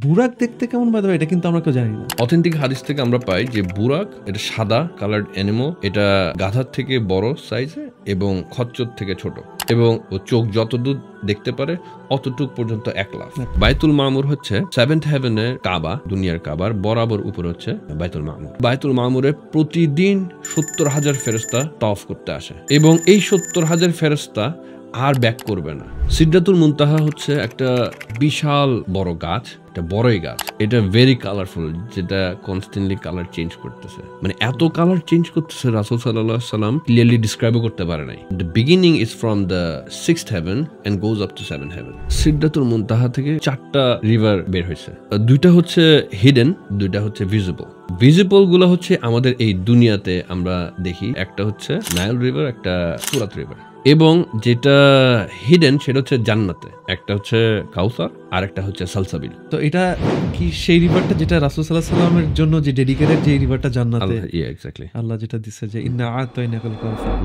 বুরাক দেখতে কেমন বাদ এটা কিন্তু আমরা কেউ জানি না। অথেন্টিক হাদিস থেকে আমরা পাই যে বুরাক এটা সাদা কালার্ড অ্যানিমো, এটা গাধার থেকে বড় সাইজে এবং খচ্চর থেকে ছোট, এবং ও চোখ যতদূর দেখতে পারে অতটুক পর্যন্ত 1 লাফ। বাইতুল মামুর হচ্ছে 7th হেভেনের কাবা, দুনিয়ার কাবার বরাবর উপর হচ্ছে বাইতুল মামুর। বাইতুল মামুরে প্রতিদিন 70,000 ফেরেশতা তাওয়াফ করতে আসে, এবং এই 70,000 ফেরেশতা আর ব্যাক করবে না। সিদরাতুল মুনতাহা হচ্ছে একটা বিশাল বড় গাছ, একটা বড়ই গাছ, এটা ভেরি কালারফুল, যেটা কনস্ট্যান্টলি কালার চেঞ্জ করতেছে, মানে এত কালার চেঞ্জ করতেছে রাসূল সাল্লাল্লাহু আলাইহি সাল্লাম ক্লিয়ারলি ডিসক্রাইবও করতে পারে নাই। The beginning is from the 6th heaven and goes up to 7th heaven. সিদরাতুল মুনতাহা থেকে 4টা রিভার বের হয়েছে, 2টা হচ্ছে হিডেন, 2টা হচ্ছে ভিজিবল। ভিজিবল গুলো হচ্ছে আমাদের এই দুনিয়াতে আমরা দেখি, একটা হচ্ছে নাইল রিভার, একটা ফুরাত রিভার, এবং যেটা হিডেন সেটা হচ্ছে জান্নাতে, একটা হচ্ছে কাউসার আর একটা হচ্ছে সালসাবিল। তো এটা কি সেই রিভারটা যেটা রাসূল সাল্লাল্লাহু আলাইহি সাল্লামের জন্য যে ডেডিকেটেড, যে রিভারটা জান্নাতে এক্স্যাক্টলি আল্লাহ যেটা দিচ্ছে যে ইন্না আ'তাইনাকাল কাউসার।